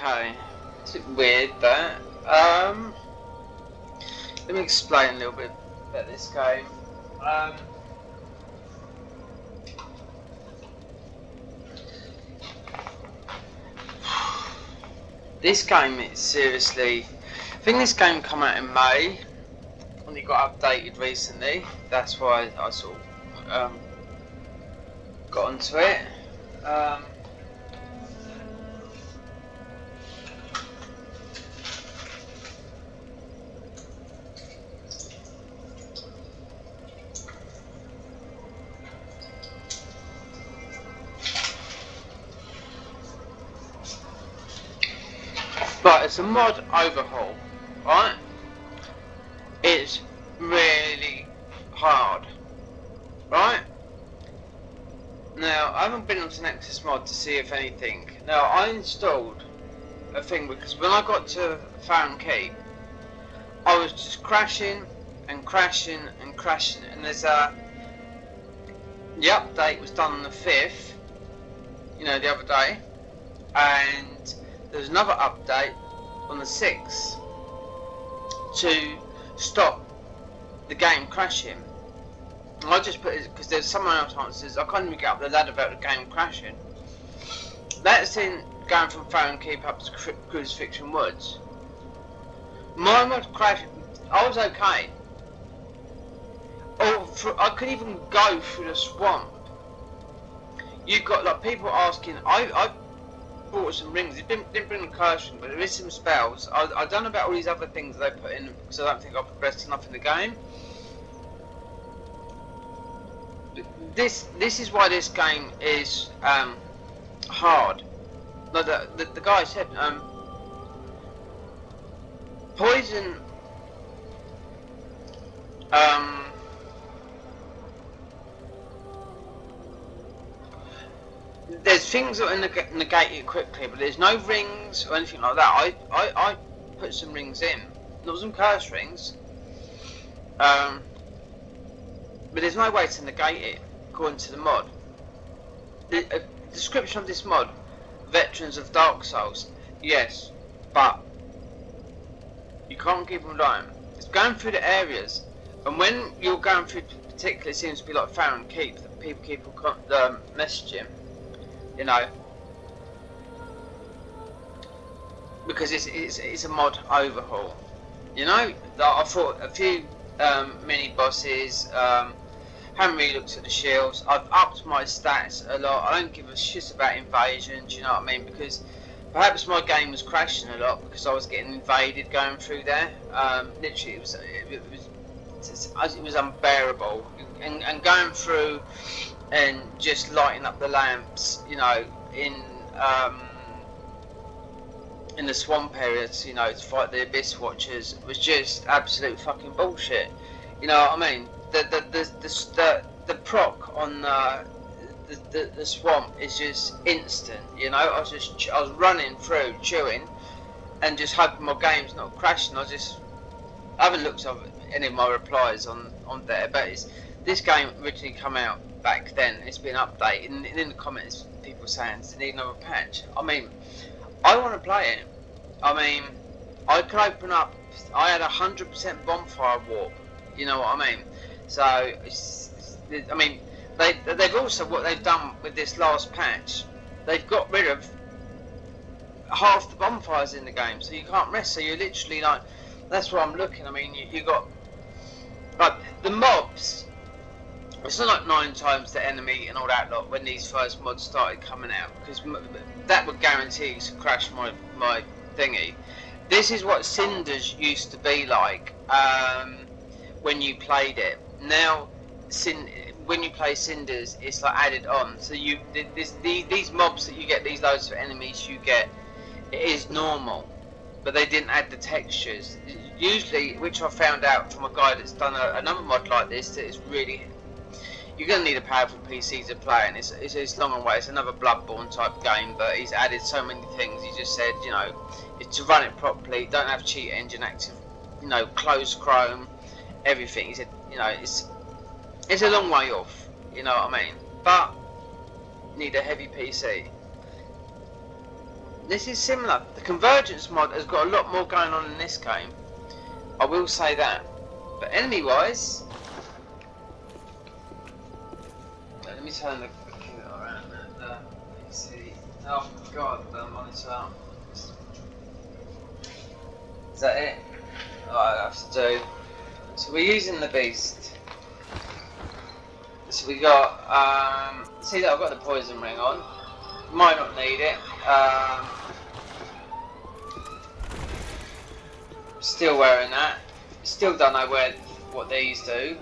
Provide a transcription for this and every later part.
Okay, it's a bit weird that. Let me explain a little bit about this game. This game is seriously. I think this game came out in May, and it got updated recently. That's why I sort of got onto it. But it's a mod overhaul, right? It's really hard, right? Now, I haven't been onto Nexus Mod to see if anything. Now, I installed a thing because when I got to Fountain Keep, I was just crashing and crashing and crashing, and there's the update was done on the 5th, you know, the other day, and there's another update on the 6th to stop the game crashing. And I just put it because there's someone else answers I can't even get up the ladder without the game crashing. That's in going from Fountain Keep up to Crucifixion Woods. My mod crashed. I was okay. I couldn't even go through the swamp. You've got like people asking. I bought some rings. It didn't bring the cursing, but there is some spells. I don't know about all these other things they put in because I don't think I've progressed enough in the game. This is why this game is hard. Like the guy said, poison. There's things that are negate it quickly, but there's no rings or anything like that. I put some rings in. There was some curse rings. But there's no way to negate it according to the mod. The description of this mod: veterans of Dark Souls. Yes, but you can't keep them alone. It's going through the areas, and when you're going through, particularly, it seems to be like Fountain Keep. That people keep messaging. You know, because it's a mod overhaul. You know, I thought a few mini bosses. Haven't really looked at the shields. I've upped my stats a lot. I don't give a shit about invasions. You know what I mean? Because perhaps my game was crashing a lot because I was getting invaded going through there. Literally, it was unbearable. And going through and just lighting up the lamps, you know, in the swamp areas, you know, to fight the Abyss Watchers was just absolute fucking bullshit. You know what I mean? The proc on the swamp is just instant. You know, I was running through, chewing, and just hoping my game's not crashing. I haven't looked at any of my replies on there, but this game originally come out back then. It's been updated, and in the comments people saying does it need another patch. I mean, I want to play it. I mean, I could open up. I had 100% bonfire warp. You know what I mean? So I mean, they've also, what they've done with this last patch, they've got rid of half the bonfires in the game, so you can't rest. So you're literally like, that's where I'm looking. I mean, you got like the mobs. It's not like 9 times the enemy and all that lot when these first mods started coming out, because that would guarantee to crash my thingy. This is what Cinders used to be like when you played it. Now, when you play Cinders, it's like added on. So these mobs that you get, these loads of enemies you get, it is normal, but they didn't add the textures. Usually, which I found out from a guy that's done another mod like this, that is really. You're going to need a powerful PC to play, and it's long and way. It's another Bloodborne type game, but he's added so many things. He just said, you know, to run it properly, don't have cheat engine active, you know, close Chrome, everything. He said, you know, it's a long way off, you know what I mean? But need a heavy PC. this is similar. The Convergence mod has got a lot more going on in this game. I will say that. But enemy-wise, let me turn the computer around. PC. Oh God, the monitor. Is that it? Alright, I have to do. So we're using the beast. So we got. See that I've got the poison ring on. Might not need it. Still wearing that. Still don't know what these do.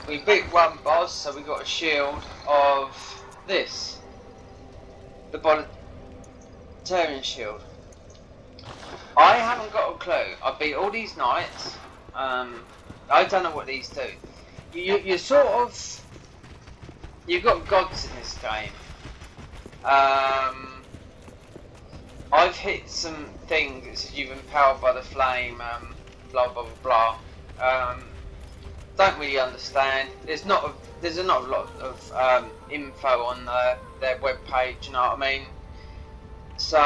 We beat one boss, so we got a shield of this. The Volunteering shield. I haven't got a clue. I beat all these knights. I don't know what these do. You sort of. You've got gods in this game. I've hit some things that says you've empowered by the flame, blah blah blah blah. Don't really understand. There's not a lot of info on their web page. You know what I mean? So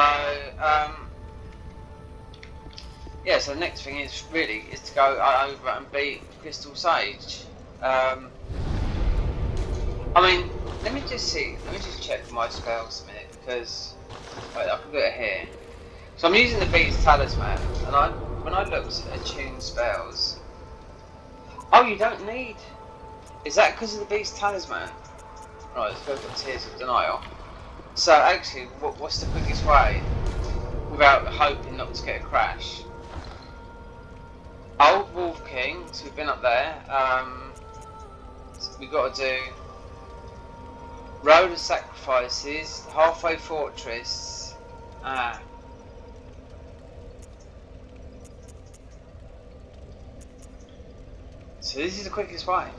yeah. So the next thing is to go over and beat Crystal Sage. I mean, let me just see. Let me just check my spells a minute because I can do it here. So I'm using the Beast Talisman, and when I looked at attune spells. Oh, you don't need. Is that because of the Beast Talisman? Right, let's go for Tears of Denial. So actually, what's the quickest way without hoping not to get a crash? Old Wolf King. So we've been up there. So we've got to do Road of Sacrifices, Halfway Fortress. So this is the quickest way.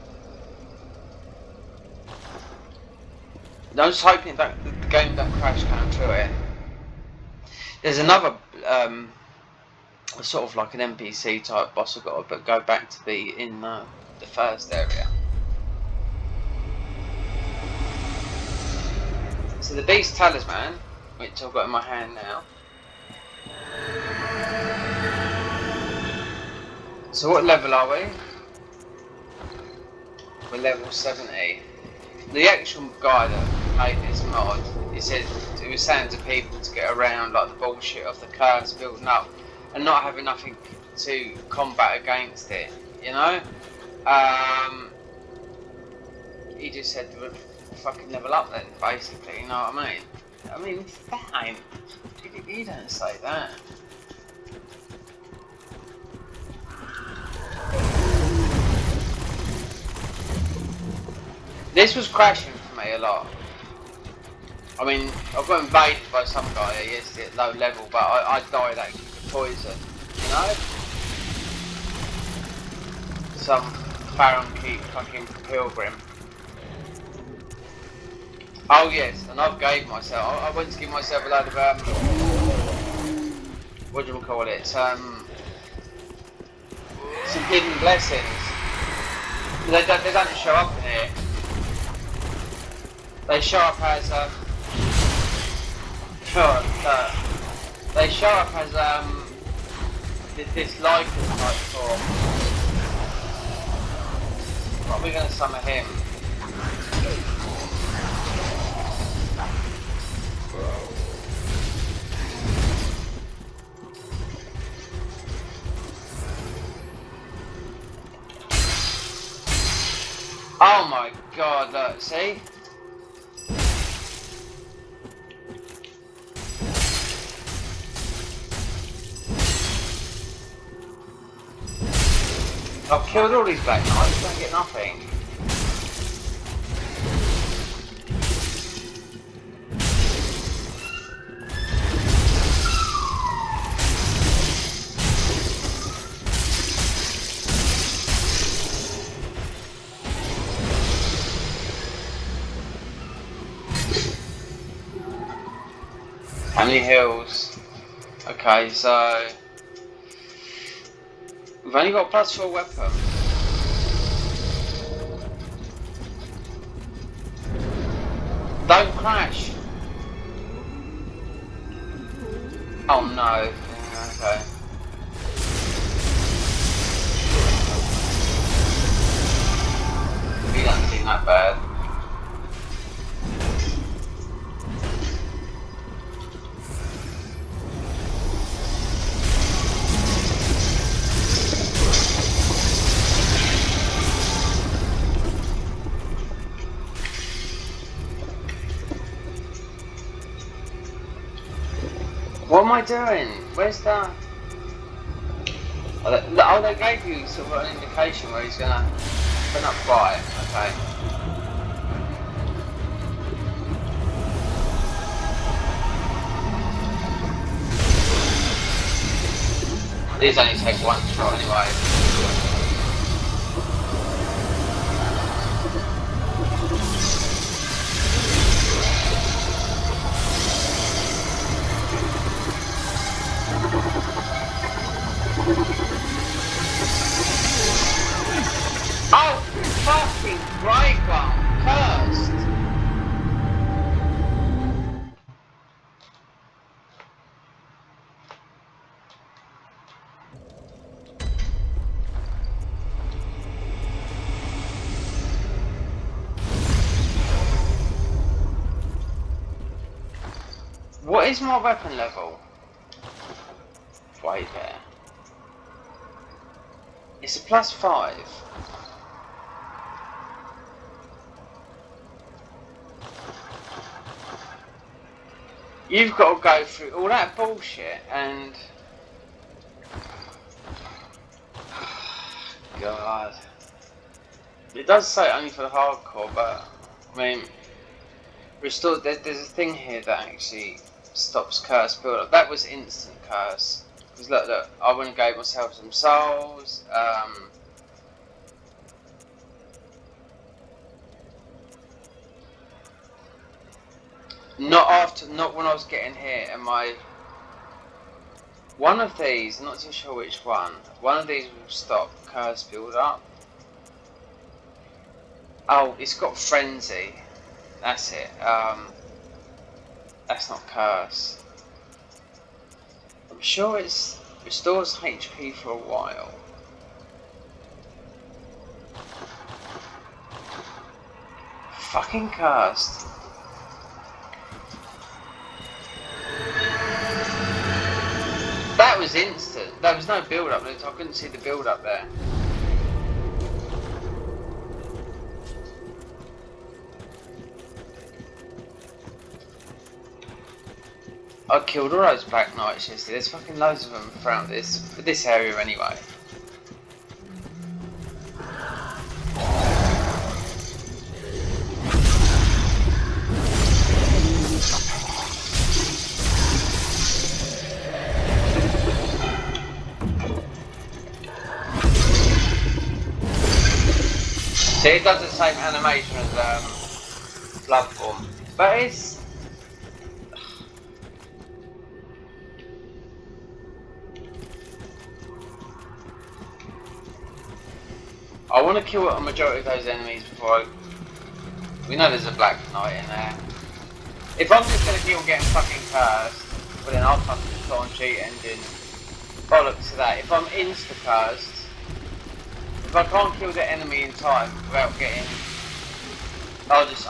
I'm just hoping that the game don't crash going through it. There's another sort of like an NPC type boss I've got to go back to be in the first area. So the Beast Talisman, which I've got in my hand now. So what level are we? We're level 70. The actual guy that made this mod, he was saying to people to get around like the bullshit of the curse building up and not having nothing to combat against it, you know? He just said to fucking level up then, basically, you know what I mean? I mean, fine. You don't say that. This was crashing for me a lot. I mean, I got invaded by some guy yesterday at low level, but I died actually to poison, you know? Some Baron Keep fucking pilgrim. Oh yes, and I've gave myself, I went to give myself a load of, what do you call it, some hidden blessings. They don't show up in here. They show up as they show up as this Lycan type form. What are we going to summon him? Oh my god, look, see? I've killed all these black knights, don't get nothing. How many hills? Okay, so we've only got +4 weapon. Don't crash. Oh no. Okay. He doesn't seem that bad. What am I doing? Where's that? Oh, they gave you sort of an indication where he's gonna open up. Right, okay. These only take one shot anyway. Oh, fucking great one! Cursed! What is my weapon level? Right there. It's a +5. You've got to go through all that bullshit and... God. It does say only for the hardcore, but I mean, restore. There's a thing here that actually stops curse build up. That was instant curse. Because look, I went and gave myself some souls. Not when I was getting here. And one of these, I'm not too sure which one. One of these will stop curse build up. Oh, it's got frenzy. That's it. That's not curse. I'm sure it restores HP for a while. Fucking cursed. That was instant. There was no build up. I couldn't see the build up there. I killed all those Black Knights yesterday. There's fucking loads of them around this area anyway. See, it does the same animation as Bloodborne, but it's... I want to kill a majority of those enemies before we know there's a Black Knight in there. If I'm just going to keep on getting fucking cursed, well then I'll fucking just go on cheat engine. Bollocks to that. If I'm insta-cursed, if I can't kill the enemy in time without getting... I'll just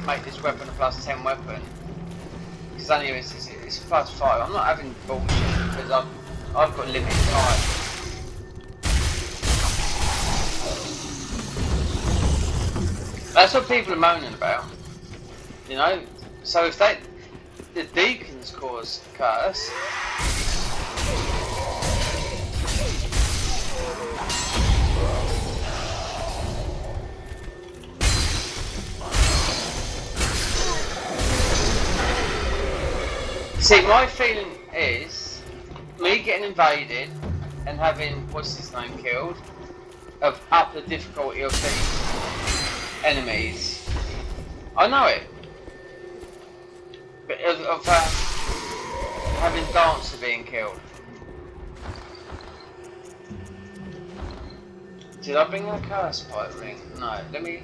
make this weapon a +10 weapon. Because only it's +5. I'm not having bullshit because I've got limited time. That's what people are moaning about, you know. So if the deacons cause curse, see, my feeling is me getting invaded and having what's his name killed, of up the difficulty of these enemies. I know it. But of having Dancer being killed. Did I bring a curse pipe ring? No, let me...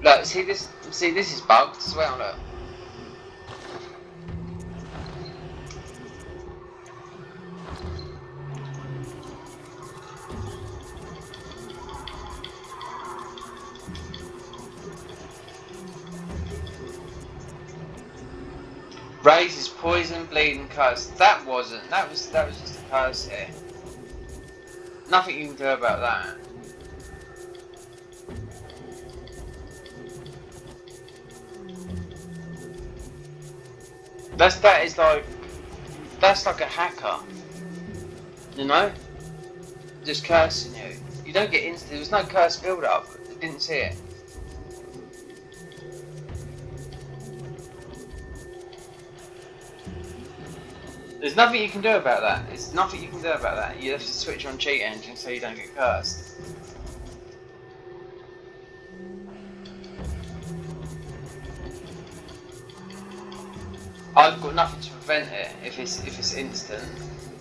Look, see this? See, this is bugged as well. Look. Raises poison, bleeding, curse. That wasn't. That was just a curse here. Nothing you can do about that. That's like a hacker. You know? Just cursing you. You don't get instant. There was no curse build up. I didn't see it. There's nothing you can do about that. There's nothing you can do about that. You have to switch on cheat engine so you don't get cursed. I've got nothing to prevent it if it's instant.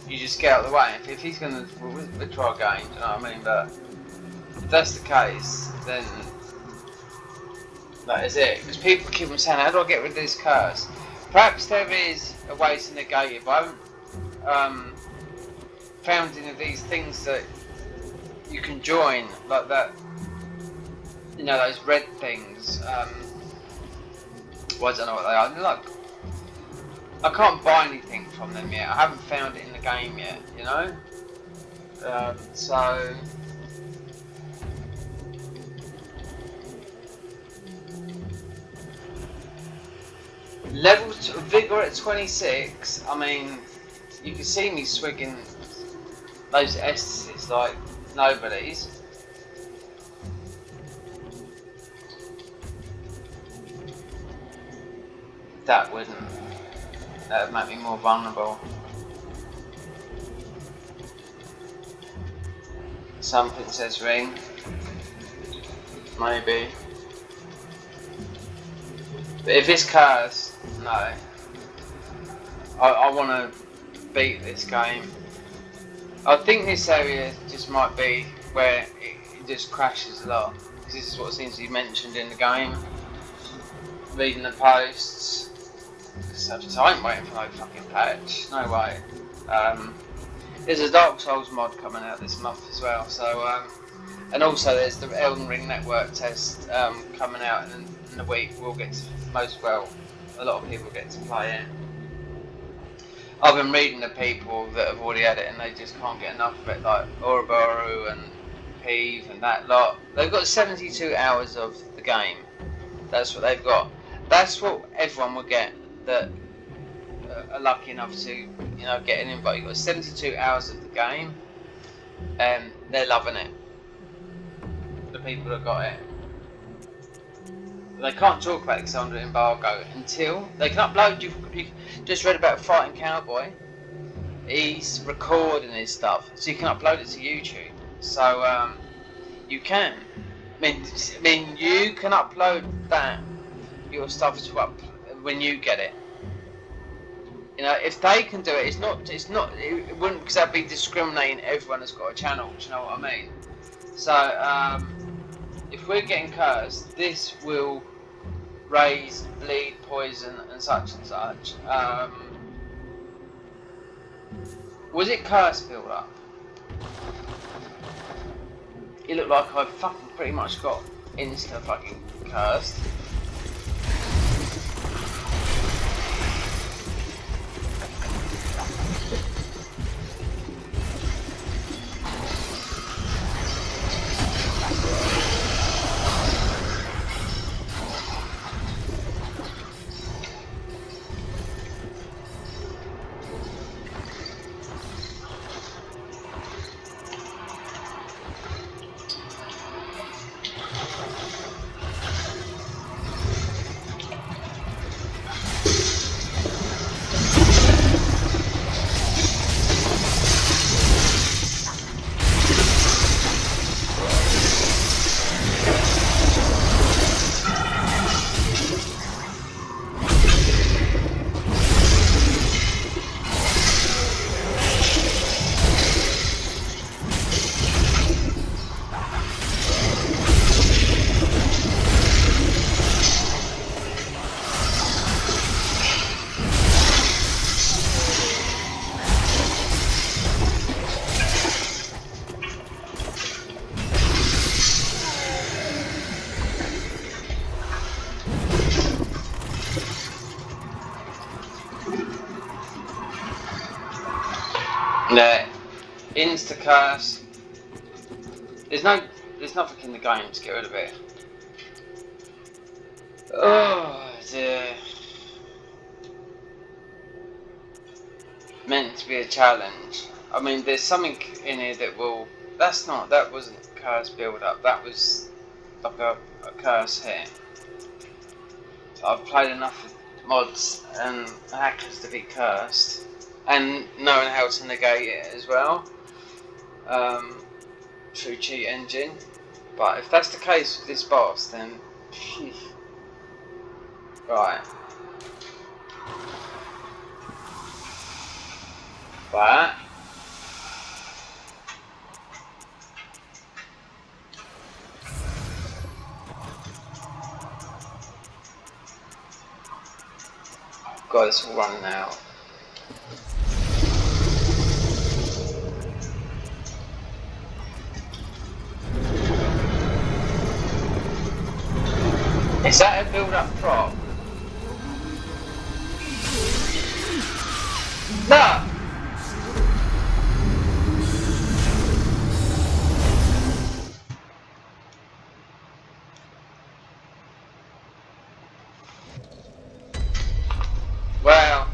You just get out of the way. If he's going to withdraw a game, do you know what I mean? But if that's the case, then that is it. Because people keep on saying, how do I get rid of this curse? Perhaps there is a way to negate it, but I haven't found any of these things that you can join, like that, you know, those red things. Well, I don't know what they are. Like, I can't buy anything from them yet. I haven't found it in the game yet, you know? So... Level Vigor at 26, I mean, you can see me swigging those Estes like nobody's. That would make me more vulnerable. Something says ring. Maybe. But if it's cursed, no. I want to beat this game. I think this area just might be where it just crashes a lot. Because this is what seems to be mentioned in the game. Reading the posts. So I ain't waiting for no fucking patch. No way. There's a Dark Souls mod coming out this month as well. So and also there's the Elden Ring network test coming out in the week. We'll get to, a lot of people get to play it. I've been reading the people that have already had it and they just can't get enough of it, like Ouroboros and Peeve and that lot. They've got 72 hours of the game. That's what they've got. That's what everyone will get that are lucky enough to, you know, get an invite. You've got 72 hours of the game and they're loving it. The people that got it. They can't talk about it because under embargo until they can upload. You just read about Fighting Cowboy. He's recording his stuff, so you can upload it to YouTube. So you can. I mean, you can upload that your stuff to up when you get it. You know, if they can do it, it's not. It wouldn't, because that'd be discriminating everyone that's got a channel. Do you know what I mean? So if we're getting cursed, this will raise, bleed, poison, and such and such. Was it curse build up? It looked like I fucking pretty much got insta fucking cursed. Yeah, insta curse. There's nothing in the game to get rid of it. Oh dear. Meant to be a challenge. I mean, there's something in here that will. That wasn't curse build up. That was like a curse hit. I've played enough mods and hackers to be cursed, and knowing how to negate it as well, through cheat engine. But if that's the case with this boss, then right. But God, it's all running out. Is that a build-up prop? No! Well...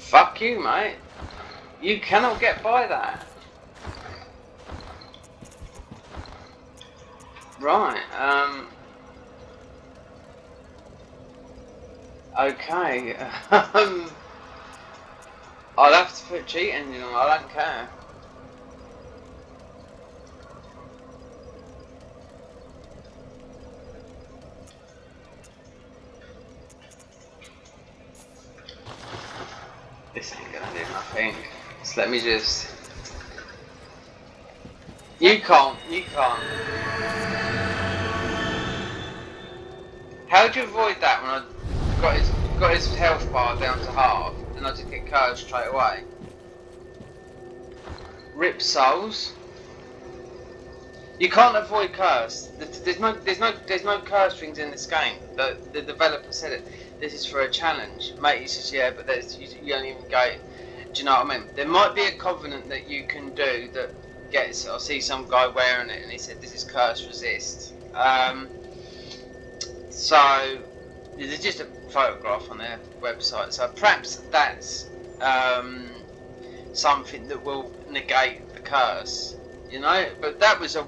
Fuck you, mate. You cannot get by that. Right, okay. I'll have to put cheat engine on, I don't care. This ain't gonna do nothing. So let me just... You can't. How'd you avoid that when I got his health bar down to half and I just get cursed straight away? Rip souls. You can't avoid curse. There's no curse things in this game. The developer said it. This is for a challenge, mate. He says yeah, but you don't even go. Do you know what I mean? There might be a covenant that you can do that gets. I see some guy wearing it, and he said this is curse resist. So there's just a photograph on their website. So perhaps that's something that will negate the curse. You know, but that was an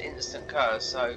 instant curse, so